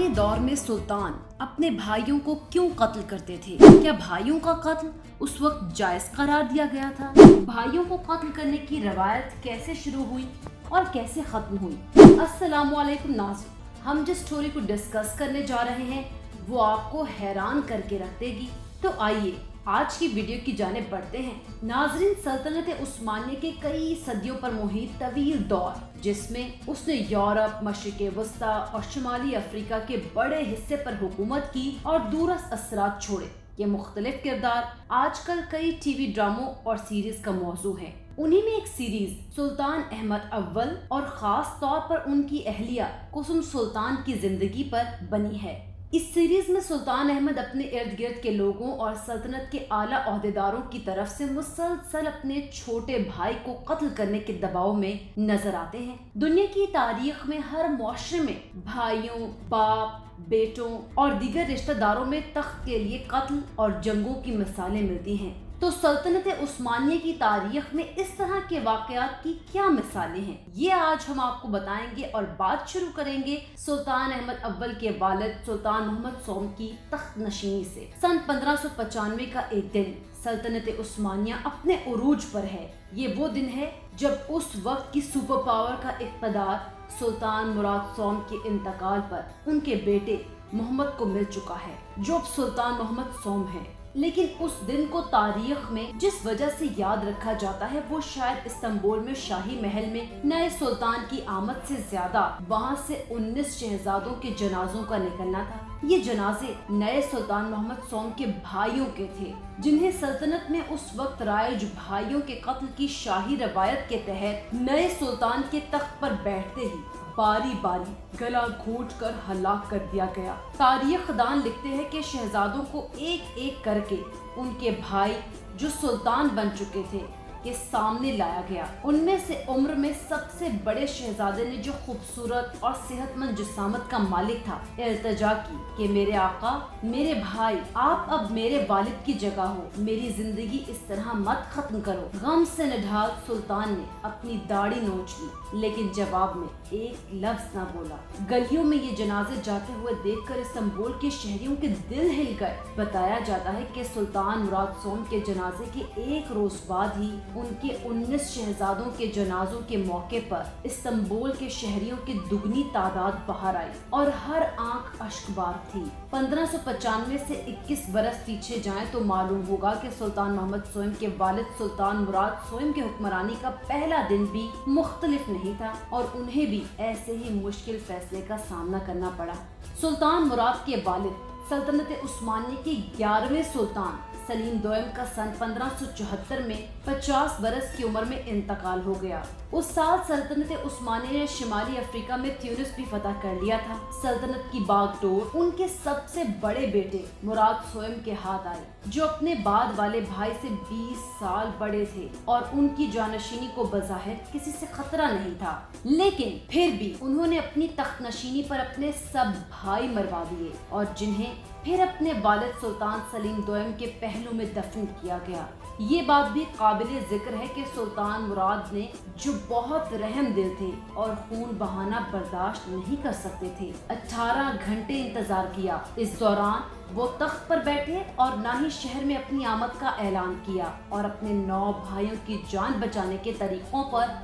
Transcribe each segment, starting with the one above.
दौर में सुल्तान अपने भाइयों को क्यों कत्ल करते थे? क्या भाइयों का कत्ल उस वक्त जायज करार दिया गया था? भाइयों को कत्ल करने की रवायत कैसे शुरू हुई और कैसे खत्म हुई? अस्सलामुअलैकुम नाज़रीन, हम जिस स्टोरी को डिस्कस करने जा रहे हैं वो आपको हैरान करके रख देगी। तो आइए आज की वीडियो की जानिब बढ़ते हैं। नाज़रीन, सल्तनत उस्मानिया के कई सदियों पर मुहित तवील दौर, जिसमें उसने यूरोप, मशरिक़ वस्ता और शुमाली अफ्रीका के बड़े हिस्से पर हुकूमत की और दूरस असरात छोड़े। ये मुख्तलिफ किरदार आजकल कई टीवी ड्रामों और सीरीज का मौजू है। उन्हीं में एक सीरीज सुल्तान अहमद अव्वल और खास तौर पर उनकी अहलिया कुसुम सुल्तान की जिंदगी पर बनी है। इस सीरीज में सुल्तान अहमद अपने इर्द गिर्द के लोगों और सल्तनत के आला ओहदेदारों की तरफ से मुसलसल अपने छोटे भाई को कत्ल करने के दबाव में नजर आते हैं। दुनिया की तारीख में हर मुआशरे में भाइयों, बाप, बेटों और दीगर रिश्तेदारों में तख्त के लिए कत्ल और जंगों की मिसालें मिलती हैं। तो सल्तनत उस्मानिया की तारीख में इस तरह के वाक़यात की क्या मिसालें हैं, ये आज हम आपको बताएंगे और बात शुरू करेंगे सुल्तान अहमद अव्वल के वालिद सुल्तान मोहम्मद सोम की तख्त नशीनी से। सन 1595 का एक दिन सल्तनत उस्मानिया अपने उरूज पर है। ये वो दिन है जब उस वक्त की सुपर पावर का इक़्तिदार सुल्तान मुराद सोम के इंतकाल पर उनके बेटे मोहम्मद को मिल चुका है, जो अब सुल्तान मोहम्मद सोम है। लेकिन उस दिन को तारीख में जिस वजह से याद रखा जाता है वो शायद इस्तांबुल में शाही महल में नए सुल्तान की आमद से ज्यादा वहां से 19 शहजादों के जनाजों का निकलना था। ये जनाजे नए सुल्तान मोहम्मद सोम के भाइयों के थे, जिन्हें सल्तनत में उस वक्त राइज भाइयों के कत्ल की शाही रवायत के तहत नए सुल्तान के तख्त पर बैठते ही बारी बारी गला घोंट कर हलाक कर दिया गया। तारीखदान लिखते हैं कि शहजादों को एक एक करके उनके भाई जो सुल्तान बन चुके थे के सामने लाया गया। उनमें से उम्र में सबसे बड़े शहजादे ने, जो खूबसूरत और सेहतमंद जिस्मात का मालिक था, इल्तिजा की कि मेरे आका, मेरे भाई, आप अब मेरे वालिद की जगह हो, मेरी जिंदगी इस तरह मत खत्म करो। गम से निढाल सुल्तान ने अपनी दाढ़ी नोच ली, लेकिन जवाब में एक लफ्ज न बोला। गलियों में ये जनाजे जाते हुए देखकर इस्तांबुल के शहरियों के दिल हिल गए। बताया जाता है कि सुल्तान मुराद सोम के जनाजे के एक रोज बाद ही उनके 19 शहजादों के जनाजों के मौके पर इस्तांबुल के शहरियों की दुगनी तादाद बाहर आई और हर आंख अश्कबार थी। 1595 से 21 बरस पीछे जाएं तो मालूम होगा कि सुल्तान मोहम्मद सोम के वालिद सुल्तान मुराद सोम के हुक्मरानी का पहला दिन भी मुख्तलिफ नहीं था और उन्हें भी ऐसे ही मुश्किल फैसले का सामना करना पड़ा। सुल्तान मुराद के वालिद सल्तनत उस्मानिया के 11वें सुल्तान सलीम दोयम का सन 1574 में 50 बरस की उम्र में इंतकाल हो गया। उस साल सल्तनत उस्मानिया ने शुमाली अफ्रीका में ट्यूनिस भी फतह कर लिया था। सल्तनत की बागडोर उनके सबसे बड़े बेटे मुराद सोम के हाथ आई, जो अपने बाद वाले भाई से 20 साल बड़े थे और उनकी जानशीनी को बज़ाहिर किसी से खतरा नहीं था। लेकिन फिर भी उन्होंने अपनी तख्त नशीनी पर अपने सब भाई मरवा दिए और जिन्हें फिर अपने वालिद सुल्तान सलीम दोयम के पहलू में दफन किया गया। ये बात भी काबिल जिक्र है कि सुल्तान मुराद ने, जो बहुत रहम दिल थे और खून बहाना बर्दाश्त नहीं कर सकते थे, 18 घंटे इंतजार किया। इस दौरान वो तख्त पर बैठे और ना ही शहर में अपनी आमद का ऐलान किया और अपने 9 भाइयों की जान बचाने के तरीकों पर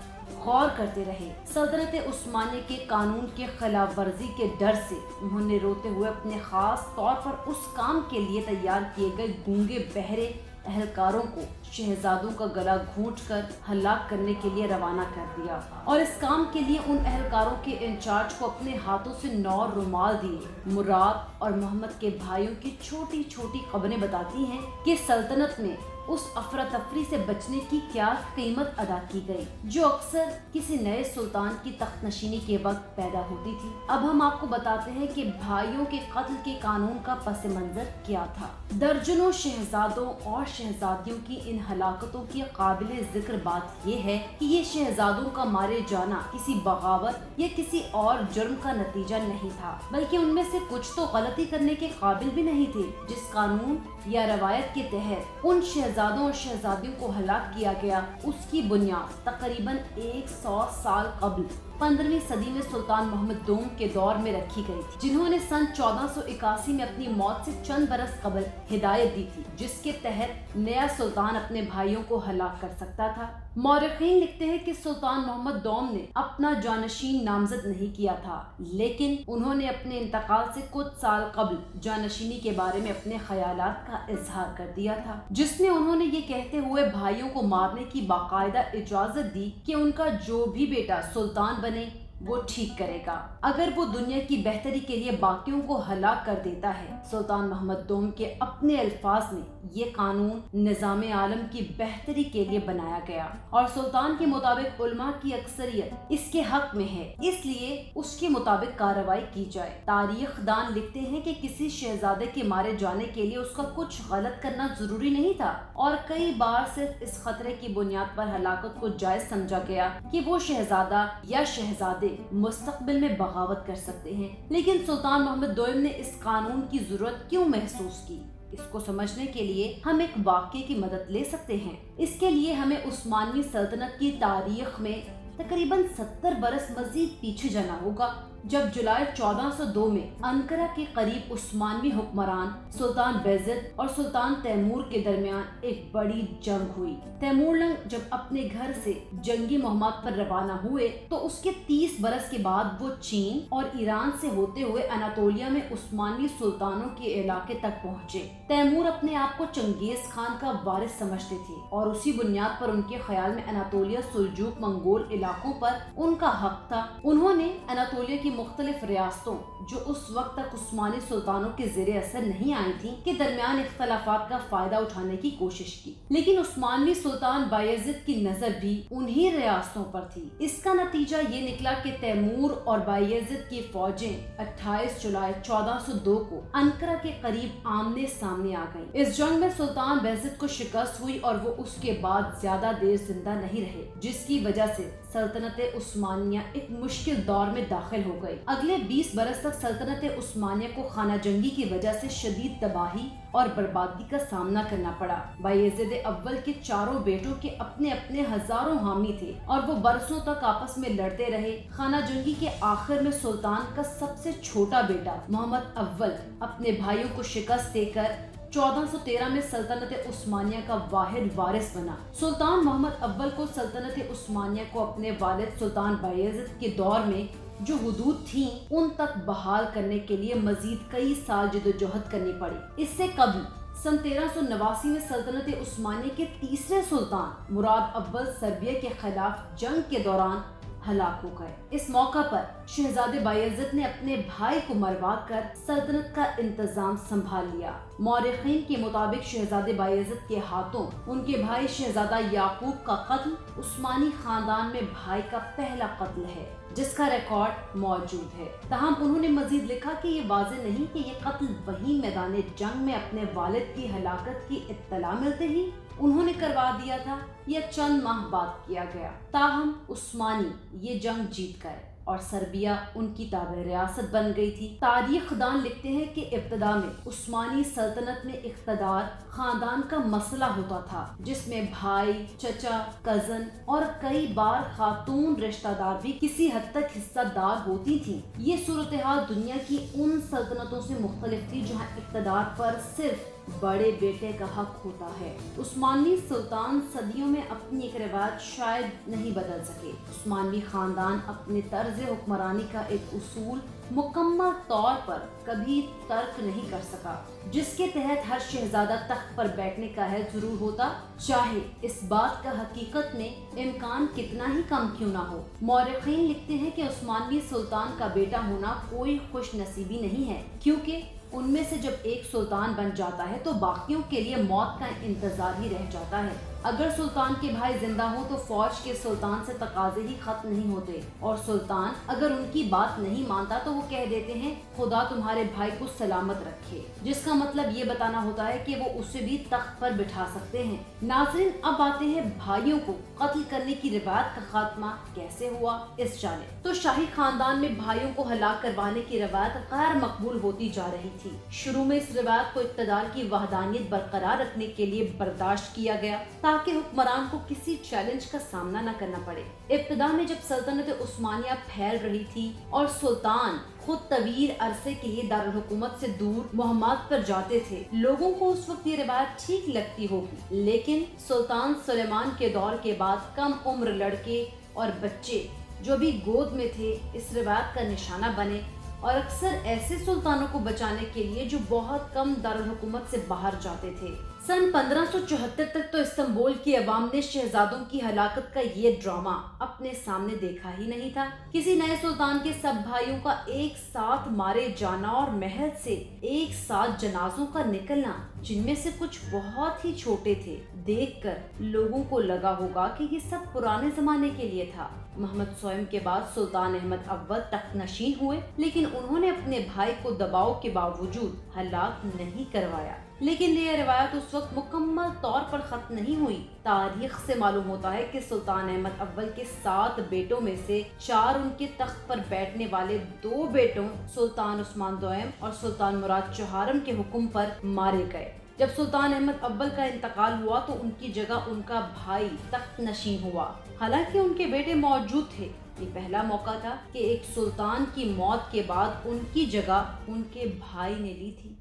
गौर करते रहे। सल्तनत उस्मानिया के कानून के खिलाफ वर्जी के डर से उन्होंने रोते हुए अपने खास तौर पर उस काम के लिए तैयार किए गए गूंगे बहरे एहलकारों को शहजादों का गला घोंटकर हलाक करने के लिए रवाना कर दिया और इस काम के लिए उन एहलकारों के इंचार्ज को अपने हाथों से 9 रुमाल दिए। मुराद और मोहम्मद के भाइयों की छोटी छोटी खबरें बताती हैं कि सल्तनत में उस अफरा तफरी से बचने की क्या कीमत अदा की गई, जो अक्सर किसी नए सुल्तान की तख्त नशीनी के वक्त पैदा होती थी। अब हम आपको बताते हैं कि भाइयों के कत्ल के कानून का पस मंजर क्या था। दर्जनों शहजादों और शहजादियों की इन हलाकतों की काबिल जिक्र बात यह है कि ये शहजादों का मारे जाना किसी बगावत या किसी और जुर्म का नतीजा नहीं था, बल्कि उनमें से कुछ तो गलती करने के काबिल भी नहीं थे, जिस कानून या रवायत के तहत उन शहजादों और शहजादियों को हलाक किया गया उसकी बुनियाद तकरीबन 100 साल कबल 15वीं सदी में सुल्तान मोहम्मद दोम के दौर में रखी गई थी, जिन्होंने सन 1481 में अपनी मौत से चंद बरस कबल हिदायत दी थी, जिसके तहत नया सुल्तान अपने भाइयों को हलाक कर सकता था। मौरखीन लिखते हैं कि सुल्तान मोहम्मद दोम ने अपना जानशीन नामजद नहीं किया था, लेकिन उन्होंने अपने इंतकाल से कुछ साल कबल जानशीनी के बारे में अपने ख्यालात का इजहार कर दिया था, जिसमें उन्होंने ये कहते हुए भाइयों को मारने की बाकायदा इजाजत दी कि उनका जो भी बेटा सुल्तान बने वो ठीक करेगा, अगर वो दुनिया की बेहतरी के लिए बाकियों को हलाक कर देता है। सुल्तान मोहम्मद दोम के अपने अल्फाज में ये कानून निज़ाम आलम की बेहतरी के लिए बनाया गया और सुल्तान के मुताबिक उलमा की अक्सरियत इसके हक में है, इसलिए उसके मुताबिक कार्रवाई की जाए। तारीख दान लिखते हैं कि किसी शहजादे के मारे जाने के लिए उसका कुछ गलत करना जरूरी नहीं था और कई बार सिर्फ इस खतरे की बुनियाद पर हलाकत को जायज समझा गया कि वो शहजादा या शहजादे मुस्तकबिल में बगावत कर सकते हैं। लेकिन सुल्तान मोहम्मद दोम ने इस कानून की जरूरत क्यों महसूस की, इसको समझने के लिए हम एक वाक़ये की मदद ले सकते हैं। इसके लिए हमें उस्मानवी सल्तनत की तारीख में तकरीबन 70 बरस मजीद पीछे जाना होगा, जब जुलाई 1402 में अंकारा के करीब उस्मानवी हुक्मरान सुल्तान बायज़िद और सुल्तान तैमूर के दरमियान एक बड़ी जंग हुई। तैमूर जब अपने घर से जंगी मुहिम्मत पर रवाना हुए तो उसके 30 बरस के बाद वो चीन और ईरान से होते हुए अनातोलिया में उस्मानवी सुल्तानों के इलाके तक पहुँचे। तैमूर अपने आप को चंगेज खान का वारिस समझते थे और उसी बुनियाद पर उनके ख्याल में अनातोलिया सुल्जूक मंगोल इलाकों पर उनका हक था। उन्होंने अनातोलिया की मुख्तलिफ रियासतों जो उस वक्त तक उस्मानी सुल्तानों के ज़ेरे असर नहीं आई थी के दरमियान इख्तलाफात का फायदा उठाने की कोशिश की, लेकिन उस्मानवी सुल्तान बायज़िद की नजर भी उन्हीं रियासतों पर थी। इसका नतीजा ये निकला कि तैमूर और बायज़िद की फौजें 28 जुलाई 1402 को अंकारा के करीब आमने सामने आ गईं। इस जंग में सुल्तान बायज़िद को शिकस्त हुई और वो उसके बाद ज्यादा देर जिंदा नहीं रहे, जिसकी वजह से सल्तनत उस्मानिया एक मुश्किल दौर में दाखिल हो गई। अगले 20 बरस तक सल्तनत उस्मानिया को खाना जंगी की वजह से शदीद तबाही और बर्बादी का सामना करना पड़ा। बायज़िद अव्वल के चारों बेटों के अपने अपने हजारों हामी थे और वो बरसों तक आपस में लड़ते रहे। खाना जंगी के आखिर में सुल्तान का सबसे छोटा बेटा मोहम्मद अव्वल अपने भाइयों को शिकस्त देकर 1413 में सल्तनत उस्मानिया का वाहिद वारिस बना। सुल्तान मोहम्मद अव्वल को सल्तनत उस्मानिया को अपने वालिद सुल्तान बायज़िद के दौर में जो हुदूद थीं उन तक बहाल करने के लिए मजीद कई साल जदोजहद करनी पड़ी। इससे कबल सन 1389 में सल्तनत उस्मानिया के तीसरे सुल्तान मुराद अव्वल सर्बिया के खिलाफ जंग के दौरान हलाक हो गए। इस मौका पर शहजादे बायज़िद ने अपने भाई को मरवा कर सल्तनत का इंतजाम संभाल लिया। मौरखीन के मुताबिक शहजादे बायज़िद के हाथों उनके भाई शहजादा याकूब का कत्ल उस्मानी खानदान में भाई का पहला कत्ल है, जिसका रिकॉर्ड मौजूद है। तहम उन्होंने मजीद लिखा कि ये वाज़ेह नहीं कि ये कत्ल वही मैदान जंग में अपने वालिद की हलाकत की इत्तला मिलते ही उन्होंने करवा दिया था या चंद माह बाद किया गया। ताहम उस्मानी ये जंग जीत गए और सर्बिया उनकी ताबे रियासत बन गई थी। तारीख दान लिखते हैं कि इब्तदा में उस्मानी सल्तनत में इख्तदार खानदान का मसला होता था, जिसमें भाई, चचा, कजन और कई बार खातून रिश्तेदार भी किसी हद तक हिस्सेदार होती थी। ये सूरत हाल दुनिया की उन सल्तनतों से मुख्तलिफ थी जहाँ इख्तदार पर सिर्फ बड़े बेटे का हक होता है। उस्मानी सुल्तान सदियों में अपनी एक रिवायत शायद नहीं बदल सके। उस्मानी खानदान अपने तर्ज हुक्मरानी का एक उसूल मुकम्मल तौर पर कभी तर्क नहीं कर सका, जिसके तहत हर शहजादा तख्त पर बैठने का है जरूर होता, चाहे इस बात का हकीकत में इम्कान कितना ही कम क्यों ना हो। मौरखीन लिखते हैं कि उस्मानी सुल्तान का बेटा होना कोई खुश नसीबी नहीं है, क्योंकि उनमें से जब एक सुल्तान बन जाता है तो बाकियों के लिए मौत का इंतजार ही रह जाता है। अगर सुल्तान के भाई जिंदा हो तो फौज के सुल्तान से तकाजे ही खत्म नहीं होते, और सुल्तान अगर उनकी बात नहीं मानता तो वो कह देते हैं खुदा तुम्हारे भाई को सलामत रखे, जिसका मतलब ये बताना होता है कि वो उसे भी तख्त पर बिठा सकते हैं। नाज़रीन, अब आते हैं भाइयों को कत्ल करने की रिवायत का खात्मा कैसे हुआ इस जानिब। तो शाही खानदान में भाइयों को हलाक करवाने की रिवायत गैर मकबूल होती जा रही थी। शुरू में इस रिवायत को इक़्तिदार की वहदानियत बरकरार रखने के लिए बर्दाश्त किया गया ताकि تاکہ حکمران کو کسی چیلنج کا سامنا نہ کرنا پڑے۔ ابتدا میں جب سلطنت عثمانیہ پھیل رہی تھی اور سلطان خود طویل عرصے کے لیے دارالحکومت سے دور مہمات پر جاتے تھے، لوگوں کو اس وقت یہ روایت ٹھیک لگتی ہوگی، لیکن سلطان سلیمان کے دور کے بعد کم عمر لڑکے اور بچے جو بھی گود میں تھے اس روایت کا نشانہ بنے، اور اکثر ایسے سلطانوں کو بچانے کے لیے جو بہت کم دارالحکومت سے باہر جاتے تھے۔ سن 1574 تک تو استنبول کی عوام نے شہزادوں کی ہلاکت کا یہ ڈرامہ اپنے سامنے دیکھا ہی نہیں تھا۔ کسی نئے سلطان کے سب بھائیوں کا ایک ساتھ مارے جانا اور محل سے ایک ساتھ جنازوں کا نکلنا، جن میں سے کچھ بہت ہی چھوٹے تھے، دیکھ کر لوگوں کو لگا ہوگا کہ یہ سب پرانے زمانے کے لیے تھا۔ محمد سوئم کے بعد سلطان احمد اول تخت نشین ہوئے، لیکن انہوں نے اپنے بھائی کو دباؤ کے باوجود ہلاک نہیں کروایا۔ لیکن یہ روایت اس وقت مکمل طور پر ختم نہیں ہوئی۔ تاریخ سے معلوم ہوتا ہے کہ سلطان احمد اول کے 7 بیٹوں میں سے 4 ان کے تخت پر بیٹھنے والے 2 بیٹوں سلطان عثمان دوئم اور سلطان مراد چہارم کے حکم پر مارے گئے۔ جب سلطان احمد اول کا انتقال ہوا تو ان کی جگہ ان کا بھائی تخت نشین ہوا، حالانکہ ان کے بیٹے موجود تھے۔ یہ پہلا موقع تھا کہ ایک سلطان کی موت کے بعد ان کی جگہ ان کے بھائی نے لی تھی۔